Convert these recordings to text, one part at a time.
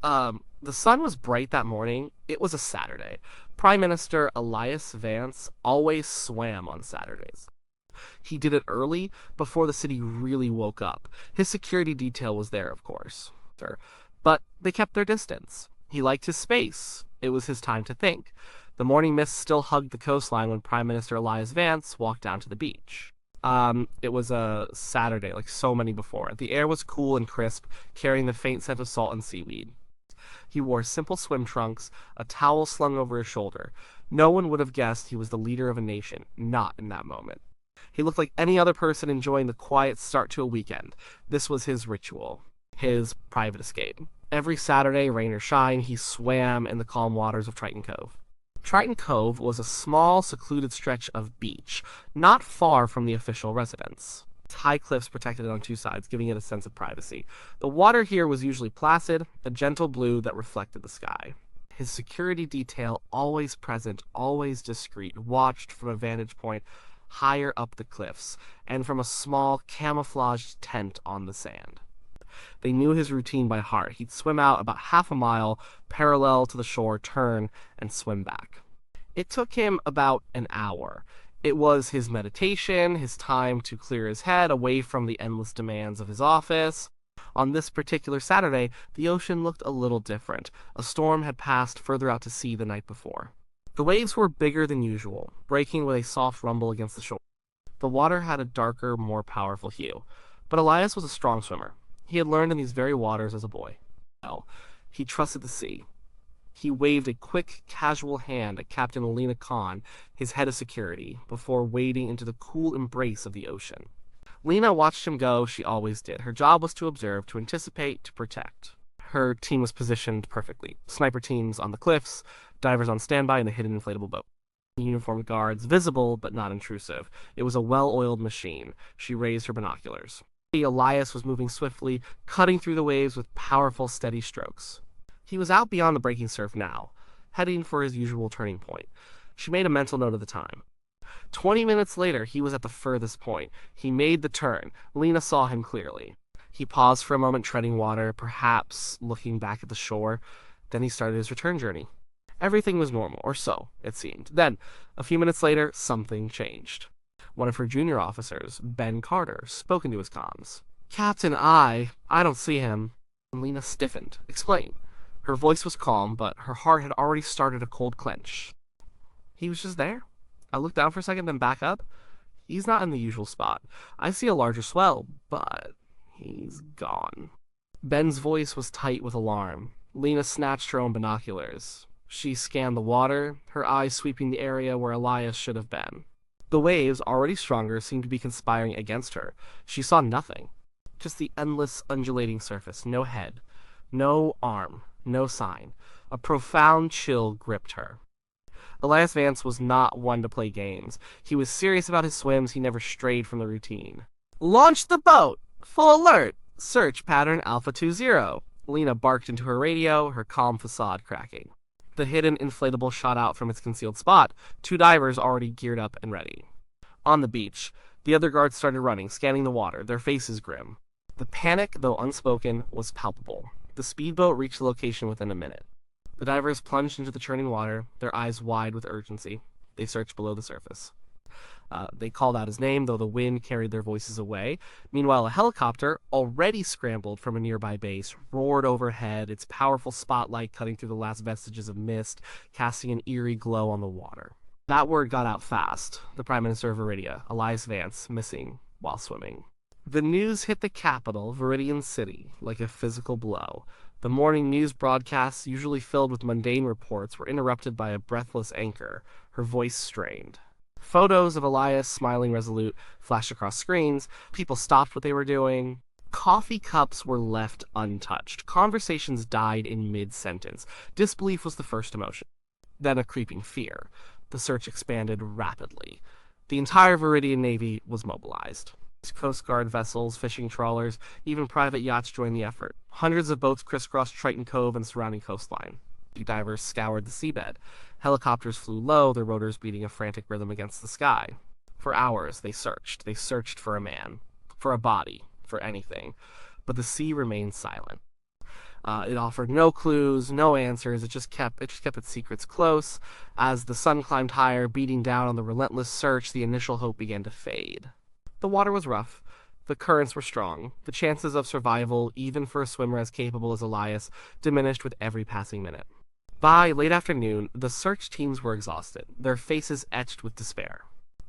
The sun was bright that morning. It was a Saturday. Prime Minister Elias Vance always swam on Saturdays. He did it early, before the city really woke up. His security detail was there, of course. But they kept their distance. He liked his space. It was his time to think. The morning mist still hugged the coastline when Prime Minister Elias Vance walked down to the beach. It was a Saturday, like so many before. The air was cool and crisp, carrying the faint scent of salt and seaweed. He wore simple swim trunks, a towel slung over his shoulder. No one would have guessed he was the leader of a nation, not in that moment. He looked like any other person enjoying the quiet start to a weekend. This was his ritual, his private escape. Every Saturday, rain or shine, he swam in the calm waters of Triton Cove. Triton Cove was a small, secluded stretch of beach, not far from the official residence. High cliffs protected it on two sides, giving it a sense of privacy. The water here was usually placid, a gentle blue that reflected the sky. His security detail, always present, always discreet, watched from a vantage point higher up the cliffs, and from a small, camouflaged tent on the sand. They knew his routine by heart. He'd swim out about half a mile, parallel to the shore, turn, and swim back. It took him about an hour. It was his meditation, his time to clear his head away from the endless demands of his office. On this particular Saturday, the ocean looked a little different. A storm had passed further out to sea the night before. The waves were bigger than usual, breaking with a soft rumble against the shore. The water had a darker, more powerful hue. But Elias was a strong swimmer. He had learned in these very waters as a boy. Well, he trusted the sea. He waved a quick, casual hand at Captain Alina Khan, his head of security, before wading into the cool embrace of the ocean. Lena watched him go. She always did. Her job was to observe, to anticipate, to protect. Her team was positioned perfectly. Sniper teams on the cliffs, divers on standby in the hidden inflatable boat. Uniformed guards, visible but not intrusive. It was a well-oiled machine. She raised her binoculars. Elias was moving swiftly, cutting through the waves with powerful, steady strokes. He was out beyond the breaking surf now, heading for his usual turning point. She made a mental note of the time. 20 minutes later, he was at the furthest point. He made the turn. Lena saw him clearly. He paused for a moment, treading water, perhaps looking back at the shore. Then he started his return journey. Everything was normal, or so it seemed. Then, a few minutes later, something changed. One of her junior officers, Ben Carter, spoke into his comms. "Captain, I don't see him." Lena stiffened. "Explain." Her voice was calm, but her heart had already started a cold clench. "He was just there. I looked down for a second, then back up. He's not in the usual spot. I see a larger swell, but he's gone." Ben's voice was tight with alarm. Lena snatched her own binoculars. She scanned the water, her eyes sweeping the area where Elias should have been. The waves, already stronger, seemed to be conspiring against her. She saw nothing. Just the endless, undulating surface. No head. No arm. No sign. A profound chill gripped her. Elias Vance was not one to play games. He was serious about his swims. He never strayed from the routine. "Launch the boat! Full alert! Search pattern Alpha 20. Lena barked into her radio, her calm facade cracking. The hidden inflatable shot out from its concealed spot, two divers already geared up and ready. On the beach, the other guards started running, scanning the water, their faces grim. The panic, though unspoken, was palpable. The speedboat reached the location within a minute. The divers plunged into the churning water, their eyes wide with urgency. They searched below the surface. They called out his name, though the wind carried their voices away. Meanwhile, a helicopter, already scrambled from a nearby base, roared overhead, its powerful spotlight cutting through the last vestiges of mist, casting an eerie glow on the water. That word got out fast. The Prime Minister of Viridia, Elias Vance, missing while swimming. The news hit the capital, Viridian City, like a physical blow. The morning news broadcasts, usually filled with mundane reports, were interrupted by a breathless anchor, her voice strained. Photos of Elias, smiling resolute, flashed across screens. People stopped what they were doing. Coffee cups were left untouched. Conversations died in mid-sentence. Disbelief was the first emotion. Then a creeping fear. The search expanded rapidly. The entire Viridian Navy was mobilized. Coast Guard vessels, fishing trawlers, even private yachts joined the effort. Hundreds of boats crisscrossed Triton Cove and surrounding coastline. Divers scoured the seabed. Helicopters flew low, their rotors beating a frantic rhythm against the sky. For hours, they searched. They searched for a man, for a body, for anything. But the sea remained silent. It offered no clues, no answers. It just kept its secrets close. As the sun climbed higher, beating down on the relentless search, the initial hope began to fade. The water was rough. The currents were strong. The chances of survival, even for a swimmer as capable as Elias, diminished with every passing minute. By late afternoon, the search teams were exhausted, their faces etched with despair.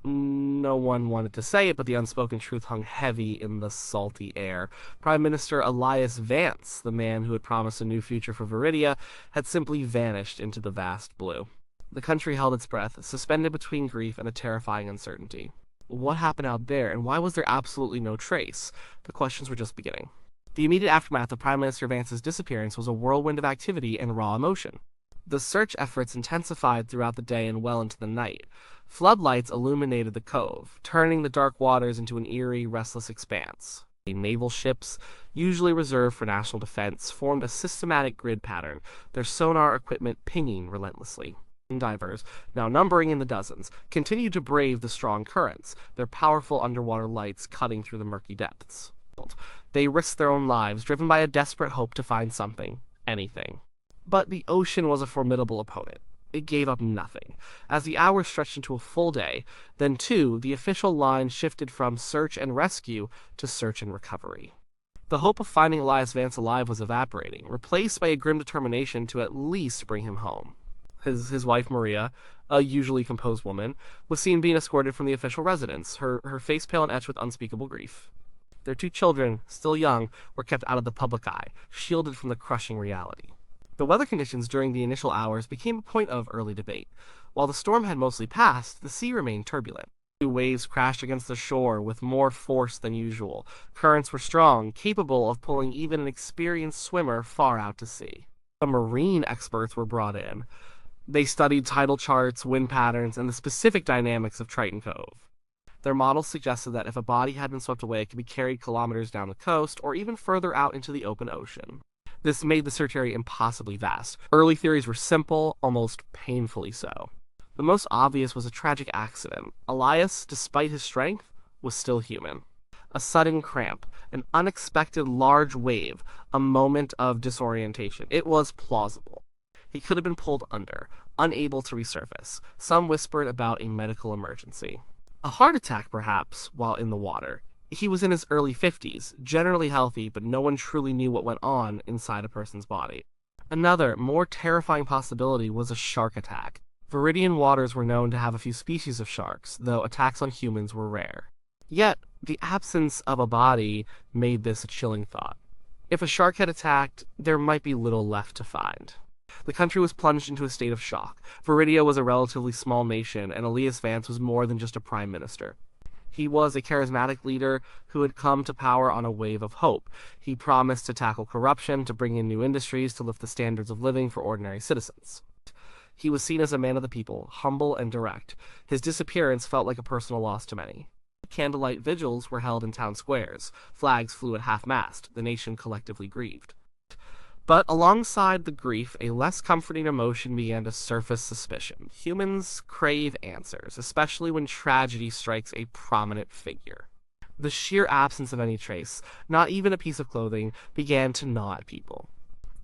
No one wanted to say it, but the unspoken truth hung heavy in the salty air. Prime Minister Elias Vance, the man who had promised a new future for Viridia, had simply vanished into the vast blue. The country held its breath, suspended between grief and a terrifying uncertainty. What happened out there, and why was there absolutely no trace? The questions were just beginning. The immediate aftermath of Prime Minister Vance's disappearance was a whirlwind of activity and raw emotion. The search efforts intensified throughout the day and well into the night. Floodlights illuminated the cove, turning the dark waters into an eerie, restless expanse. Naval ships, usually reserved for national defense, formed a systematic grid pattern, their sonar equipment pinging relentlessly. Divers, now numbering in the dozens, continued to brave the strong currents, their powerful underwater lights cutting through the murky depths. They risked their own lives, driven by a desperate hope to find something, anything. But the ocean was a formidable opponent. It gave up nothing. As the hours stretched into a full day, then too, the official line shifted from search and rescue to search and recovery. The hope of finding Elias Vance alive was evaporating, replaced by a grim determination to at least bring him home. His wife Maria, a usually composed woman, was seen being escorted from the official residence, her face pale and etched with unspeakable grief. Their two children, still young, were kept out of the public eye, shielded from the crushing reality. The weather conditions during the initial hours became a point of early debate. While the storm had mostly passed, the sea remained turbulent. Waves crashed against the shore with more force than usual. Currents were strong, capable of pulling even an experienced swimmer far out to sea. The marine experts were brought in. They studied tidal charts, wind patterns, and the specific dynamics of Triton Cove. Their models suggested that if a body had been swept away, it could be carried kilometers down the coast or even further out into the open ocean. This made the search area impossibly vast. Early theories were simple, almost painfully so. The most obvious was a tragic accident. Elias, despite his strength, was still human. A sudden cramp, an unexpected large wave, a moment of disorientation. It was plausible. He could have been pulled under, unable to resurface. Some whispered about a medical emergency. A heart attack, perhaps, while in the water. He was in his early 50s, generally healthy, but no one truly knew what went on inside a person's body. Another, more terrifying possibility was a shark attack. Viridian waters were known to have a few species of sharks, though attacks on humans were rare. Yet, the absence of a body made this a chilling thought. If a shark had attacked, there might be little left to find. The country was plunged into a state of shock. Viridia was a relatively small nation, and Elias Vance was more than just a prime minister. He was a charismatic leader who had come to power on a wave of hope. He promised to tackle corruption, to bring in new industries, to lift the standards of living for ordinary citizens. He was seen as a man of the people, humble and direct. His disappearance felt like a personal loss to many. Candlelight vigils were held in town squares. Flags flew at half-mast. The nation collectively grieved. But alongside the grief, a less comforting emotion began to surface: suspicion. Humans crave answers, especially when tragedy strikes a prominent figure. The sheer absence of any trace, not even a piece of clothing, began to gnaw at people.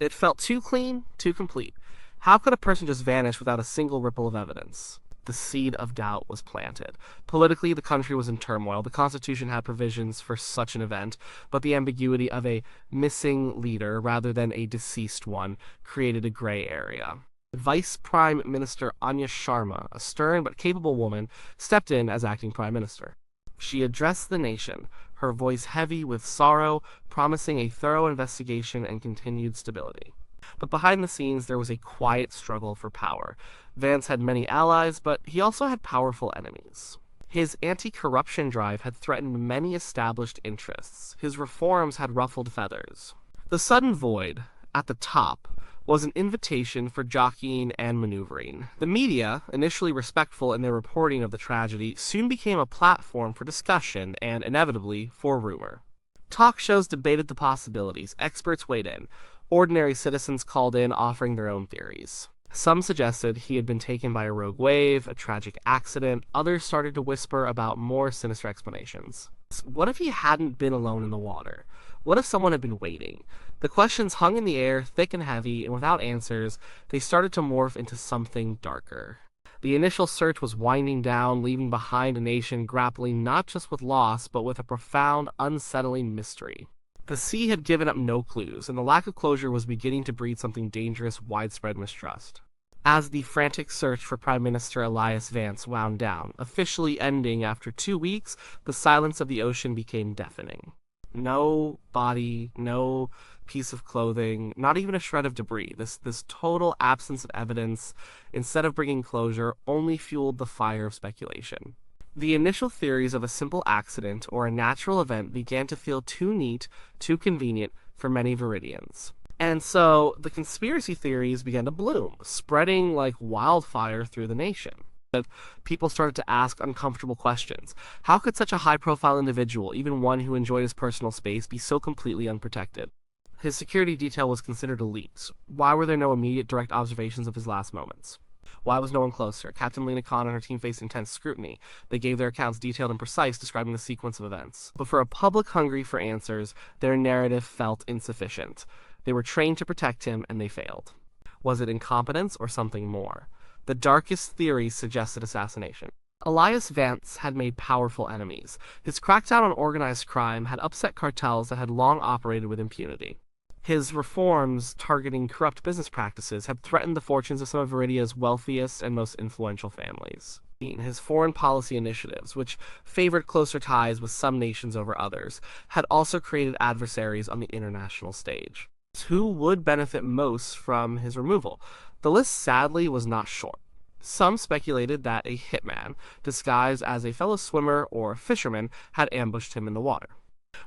It felt too clean, too complete. How could a person just vanish without a single ripple of evidence? The seed of doubt was planted. Politically, the country was in turmoil. The Constitution had provisions for such an event, but the ambiguity of a missing leader rather than a deceased one created a gray area. Vice Prime Minister Anya Sharma, a stern but capable woman, stepped in as acting prime minister. She addressed the nation, her voice heavy with sorrow, promising a thorough investigation and continued stability. But behind the scenes, there was a quiet struggle for power. Vance had many allies, but he also had powerful enemies. His anti-corruption drive had threatened many established interests. His reforms had ruffled feathers. The sudden void, at the top, was an invitation for jockeying and maneuvering. The media, initially respectful in their reporting of the tragedy, soon became a platform for discussion and, inevitably, for rumor. Talk shows debated the possibilities. Experts weighed in. Ordinary citizens called in, offering their own theories. Some suggested he had been taken by a rogue wave, a tragic accident. Others started to whisper about more sinister explanations. What if he hadn't been alone in the water? What if someone had been waiting? The questions hung in the air, thick and heavy, and without answers, they started to morph into something darker. The initial search was winding down, leaving behind a nation grappling not just with loss, but with a profound, unsettling mystery. The sea had given up no clues, and the lack of closure was beginning to breed something dangerous, widespread mistrust. As the frantic search for Prime Minister Elias Vance wound down, officially ending after 2 weeks, the silence of the ocean became deafening. No body, no piece of clothing, not even a shred of debris. This total absence of evidence, instead of bringing closure, only fueled the fire of speculation. The initial theories of a simple accident or a natural event began to feel too neat, too convenient for many Viridians. And so the conspiracy theories began to bloom, spreading like wildfire through the nation. People started to ask uncomfortable questions. How could such a high-profile individual, even one who enjoyed his personal space, be so completely unprotected? His security detail was considered elite. Why were there no immediate direct observations of his last moments? Why was no one closer? Captain Lena Khan and her team faced intense scrutiny. They gave their accounts detailed and precise, describing the sequence of events. But for a public hungry for answers, their narrative felt insufficient. They were trained to protect him, and they failed. Was it incompetence or something more? The darkest theories suggested assassination. Elias Vance had made powerful enemies. His crackdown on organized crime had upset cartels that had long operated with impunity. His reforms targeting corrupt business practices had threatened the fortunes of some of Viridia's wealthiest and most influential families. His foreign policy initiatives, which favored closer ties with some nations over others, had also created adversaries on the international stage. Who would benefit most from his removal? The list sadly was not short. Some speculated that a hitman, disguised as a fellow swimmer or fisherman, had ambushed him in the water.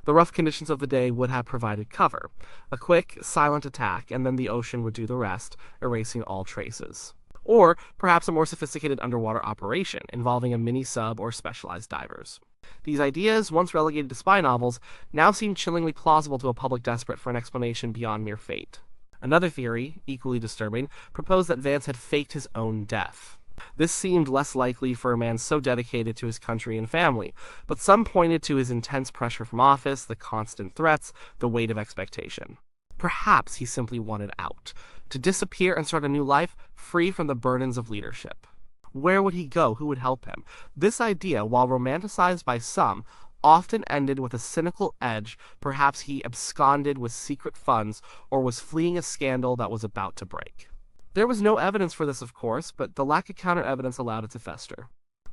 The rough conditions of the day would have provided cover. A quick, silent attack, and then the ocean would do the rest, erasing all traces. Or perhaps a more sophisticated underwater operation, involving a mini-sub or specialized divers. These ideas, once relegated to spy novels, now seem chillingly plausible to a public desperate for an explanation beyond mere fate. Another theory, equally disturbing, proposed that Vance had faked his own death. This seemed less likely for a man so dedicated to his country and family, but some pointed to his intense pressure from office, the constant threats, the weight of expectation. Perhaps he simply wanted out, to disappear and start a new life, free from the burdens of leadership. Where would he go? Who would help him? This idea, while romanticized by some, often ended with a cynical edge. Perhaps he absconded with secret funds or was fleeing a scandal that was about to break. There was no evidence for this, of course, but the lack of counter-evidence allowed it to fester.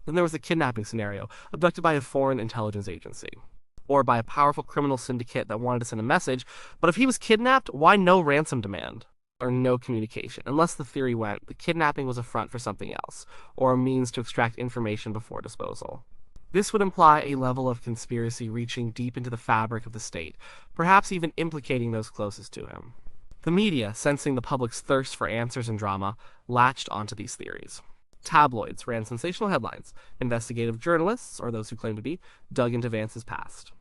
Then there was the kidnapping scenario, abducted by a foreign intelligence agency, or by a powerful criminal syndicate that wanted to send a message. But if he was kidnapped, why no ransom demand? Or no communication, unless the theory went the kidnapping was a front for something else, or a means to extract information before disposal. This would imply a level of conspiracy reaching deep into the fabric of the state, perhaps even implicating those closest to him. The media, sensing the public's thirst for answers and drama, latched onto these theories. Tabloids ran sensational headlines. Investigative journalists, or those who claimed to be, dug into Vance's past.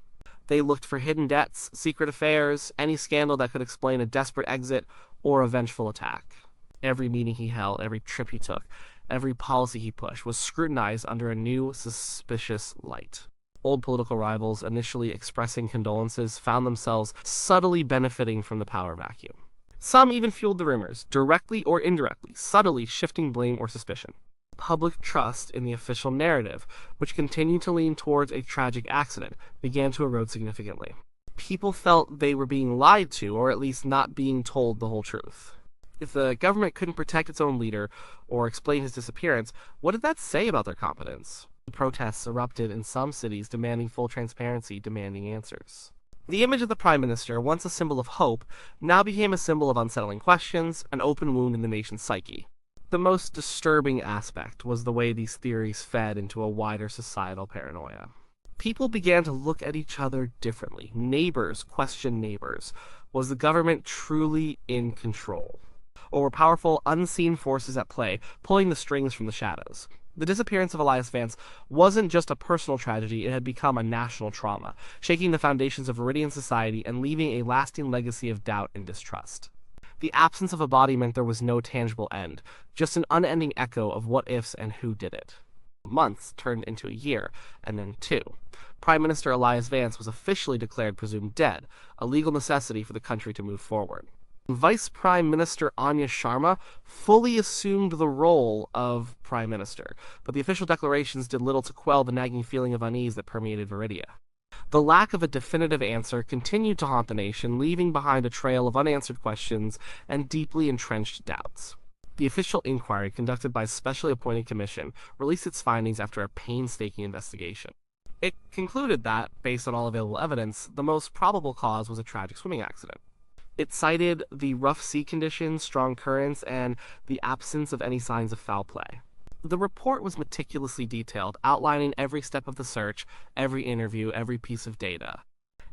They looked for hidden debts, secret affairs, any scandal that could explain a desperate exit or a vengeful attack. Every meeting he held, every trip he took, every policy he pushed was scrutinized under a new, suspicious light. Old political rivals, initially expressing condolences, found themselves subtly benefiting from the power vacuum. Some even fueled the rumors, directly or indirectly, subtly shifting blame or suspicion. Public trust in the official narrative, which continued to lean towards a tragic accident, began to erode significantly. People felt they were being lied to, or at least not being told the whole truth. If the government couldn't protect its own leader or explain his disappearance, what did that say about their competence? Protests erupted in some cities demanding full transparency, demanding answers. The image of the Prime Minister, once a symbol of hope, now became a symbol of unsettling questions, an open wound in the nation's psyche. The most disturbing aspect was the way these theories fed into a wider societal paranoia. People began to look at each other differently. Neighbors questioned neighbors. Was the government truly in control? Or were powerful, unseen forces at play, pulling the strings from the shadows? The disappearance of Elias Vance wasn't just a personal tragedy, it had become a national trauma, shaking the foundations of Viridian society and leaving a lasting legacy of doubt and distrust. The absence of a body meant there was no tangible end, just an unending echo of what-ifs and who did it. Months turned into a year, and then 2. Prime Minister Elias Vance was officially declared presumed dead, a legal necessity for the country to move forward. Vice Prime Minister Anya Sharma fully assumed the role of Prime Minister, but the official declarations did little to quell the nagging feeling of unease that permeated Viridia. The lack of a definitive answer continued to haunt the nation, leaving behind a trail of unanswered questions and deeply entrenched doubts. The official inquiry, conducted by a specially appointed commission, released its findings after a painstaking investigation. It concluded that, based on all available evidence, the most probable cause was a tragic swimming accident. It cited the rough sea conditions, strong currents, and the absence of any signs of foul play. The report was meticulously detailed, outlining every step of the search, every interview, every piece of data.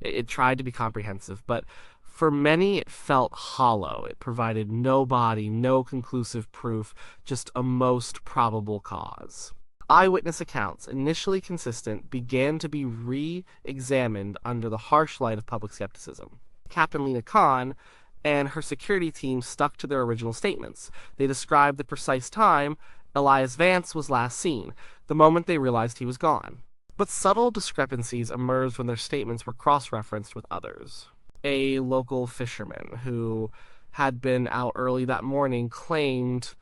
It tried to be comprehensive, but for many it felt hollow. It provided no body, no conclusive proof, just a most probable cause. Eyewitness accounts, initially consistent, began to be re-examined under the harsh light of public skepticism. Captain Lena Khan and her security team stuck to their original statements. They described the precise time Elias Vance was last seen, the moment they realized he was gone. But subtle discrepancies emerged when their statements were cross-referenced with others. A local fisherman who had been out early that morning claimed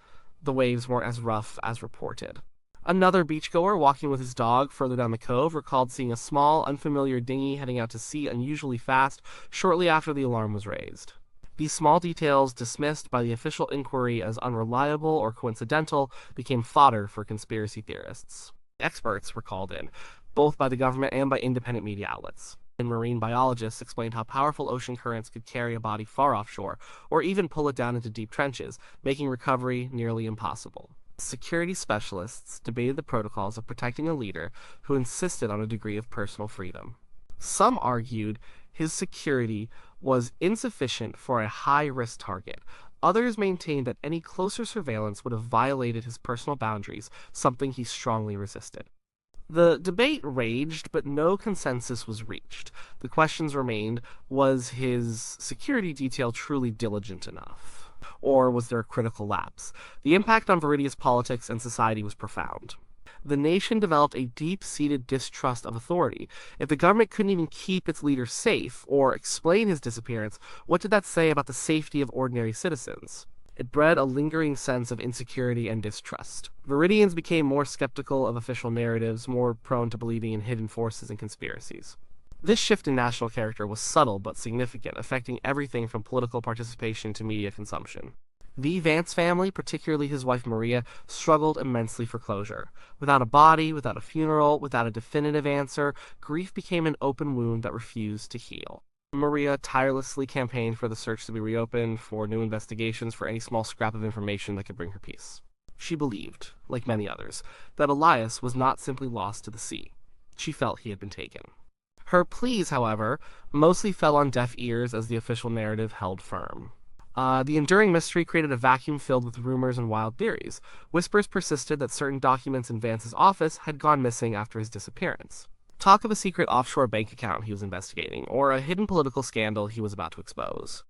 the waves weren't as rough as reported. Another beachgoer walking with his dog further down the cove recalled seeing a small, unfamiliar dinghy heading out to sea unusually fast shortly after the alarm was raised. These small details, dismissed by the official inquiry as unreliable or coincidental, became fodder for conspiracy theorists. Experts were called in, both by the government and by independent media outlets. And marine biologists explained how powerful ocean currents could carry a body far offshore, or even pull it down into deep trenches, making recovery nearly impossible. Security specialists debated the protocols of protecting a leader who insisted on a degree of personal freedom. Some argued his security was insufficient for a high-risk target. Others maintained that any closer surveillance would have violated his personal boundaries, something he strongly resisted. The debate raged, but no consensus was reached. The questions remained: was his security detail truly diligent enough? Or was there a critical lapse? The impact on Viridia's politics and society was profound. The nation developed a deep-seated distrust of authority. If the government couldn't even keep its leader safe or explain his disappearance, what did that say about the safety of ordinary citizens? It bred a lingering sense of insecurity and distrust. Viridians became more skeptical of official narratives, more prone to believing in hidden forces and conspiracies. This shift in national character was subtle but significant, affecting everything from political participation to media consumption. The Vance family, particularly his wife Maria, struggled immensely for closure. Without a body, without a funeral, without a definitive answer, grief became an open wound that refused to heal. Maria tirelessly campaigned for the search to be reopened, for new investigations, for any small scrap of information that could bring her peace. She believed, like many others, that Elias was not simply lost to the sea. She felt he had been taken. Her pleas, however, mostly fell on deaf ears as the official narrative held firm. The enduring mystery created a vacuum filled with rumors and wild theories. Whispers persisted that certain documents in Vance's office had gone missing after his disappearance. Talk of a secret offshore bank account he was investigating, or a hidden political scandal he was about to expose.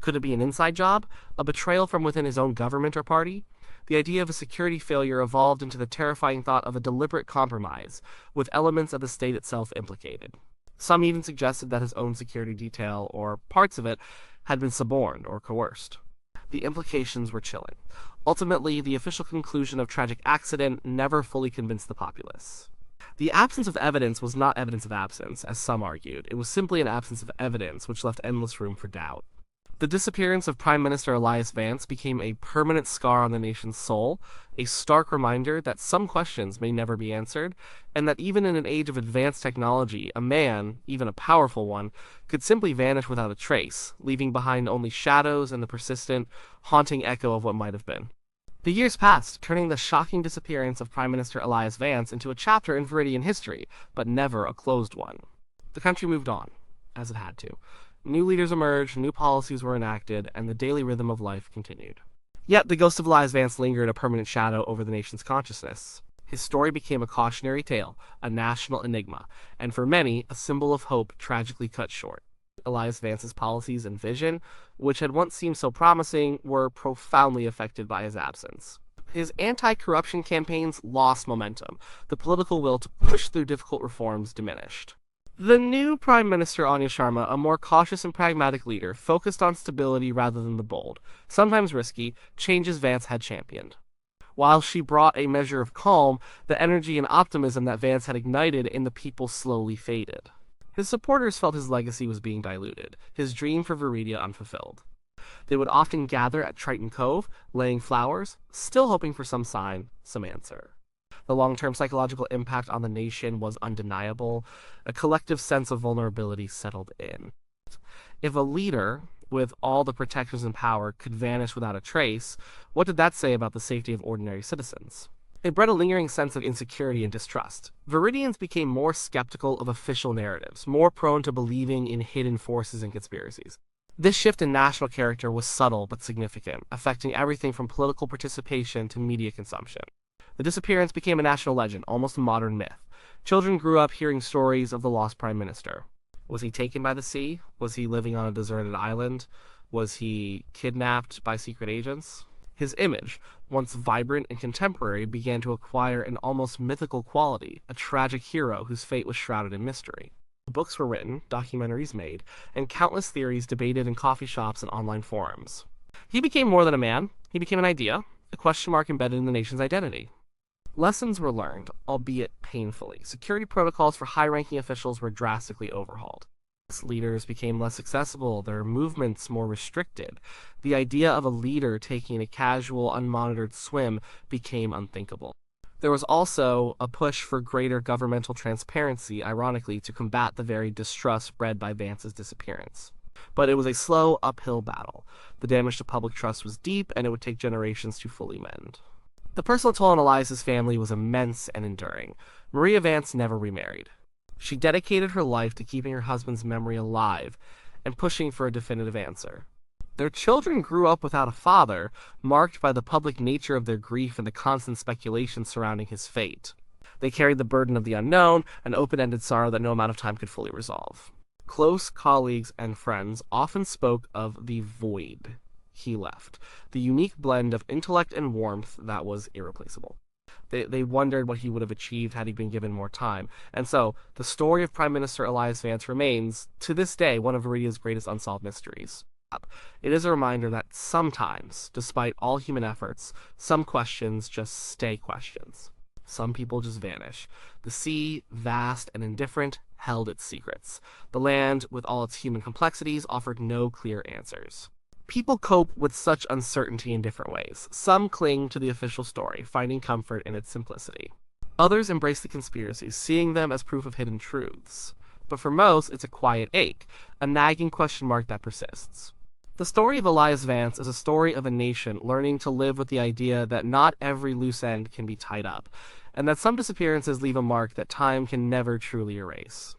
Could it be an inside job? A betrayal from within his own government or party? The idea of a security failure evolved into the terrifying thought of a deliberate compromise, with elements of the state itself implicated. Some even suggested that his own security detail, or parts of it, had been suborned or coerced. The implications were chilling. Ultimately, the official conclusion of tragic accident never fully convinced the populace. The absence of evidence was not evidence of absence, as some argued. It was simply an absence of evidence, which left endless room for doubt. The disappearance of Prime Minister Elias Vance became a permanent scar on the nation's soul, a stark reminder that some questions may never be answered, and that even in an age of advanced technology, a man, even a powerful one, could simply vanish without a trace, leaving behind only shadows and the persistent, haunting echo of what might have been. The years passed, turning the shocking disappearance of Prime Minister Elias Vance into a chapter in Viridian history, but never a closed one. The country moved on, as it had to. New leaders emerged, new policies were enacted, and the daily rhythm of life continued. Yet the ghost of Elias Vance lingered a permanent shadow over the nation's consciousness. His story became a cautionary tale, a national enigma, and for many, a symbol of hope tragically cut short. Elias Vance's policies and vision, which had once seemed so promising, were profoundly affected by his absence. His anti-corruption campaigns lost momentum. The political will to push through difficult reforms diminished. The new Prime Minister Anya Sharma, a more cautious and pragmatic leader, focused on stability rather than the bold, sometimes risky, changes Vance had championed. While she brought a measure of calm, the energy and optimism that Vance had ignited in the people slowly faded. His supporters felt his legacy was being diluted, his dream for Viridia unfulfilled. They would often gather at Triton Cove, laying flowers, still hoping for some sign, some answer. The long-term psychological impact on the nation was undeniable. A collective sense of vulnerability settled in. If a leader, with all the protections and power, could vanish without a trace, what did that say about the safety of ordinary citizens? It bred a lingering sense of insecurity and distrust. Viridians became more skeptical of official narratives, more prone to believing in hidden forces and conspiracies. This shift in national character was subtle but significant, affecting everything from political participation to media consumption. The disappearance became a national legend, almost a modern myth. Children grew up hearing stories of the lost prime minister. Was he taken by the sea? Was he living on a deserted island? Was he kidnapped by secret agents? His image, once vibrant and contemporary, began to acquire an almost mythical quality, a tragic hero whose fate was shrouded in mystery. Books were written, documentaries made, and countless theories debated in coffee shops and online forums. He became more than a man. He became an idea, a question mark embedded in the nation's identity. Lessons were learned, albeit painfully. Security protocols for high-ranking officials were drastically overhauled. Leaders became less accessible, their movements more restricted. The idea of a leader taking a casual, unmonitored swim became unthinkable. There was also a push for greater governmental transparency, ironically, to combat the very distrust bred by Vance's disappearance. But it was a slow, uphill battle. The damage to public trust was deep, and it would take generations to fully mend. The personal toll on Elias's family was immense and enduring. Maria Vance never remarried. She dedicated her life to keeping her husband's memory alive and pushing for a definitive answer. Their children grew up without a father, marked by the public nature of their grief and the constant speculation surrounding his fate. They carried the burden of the unknown, an open-ended sorrow that no amount of time could fully resolve. Close colleagues and friends often spoke of the void he left, the unique blend of intellect and warmth that was irreplaceable. They wondered what he would have achieved had he been given more time. And so, the story of Prime Minister Elias Vance remains, to this day, one of Viridia's greatest unsolved mysteries. It is a reminder that sometimes, despite all human efforts, some questions just stay questions. Some people just vanish. The sea, vast and indifferent, held its secrets. The land, with all its human complexities, offered no clear answers. People cope with such uncertainty in different ways. Some cling to the official story, finding comfort in its simplicity. Others embrace the conspiracies, seeing them as proof of hidden truths. But for most, it's a quiet ache, a nagging question mark that persists. The story of Elias Vance is a story of a nation learning to live with the idea that not every loose end can be tied up, and that some disappearances leave a mark that time can never truly erase.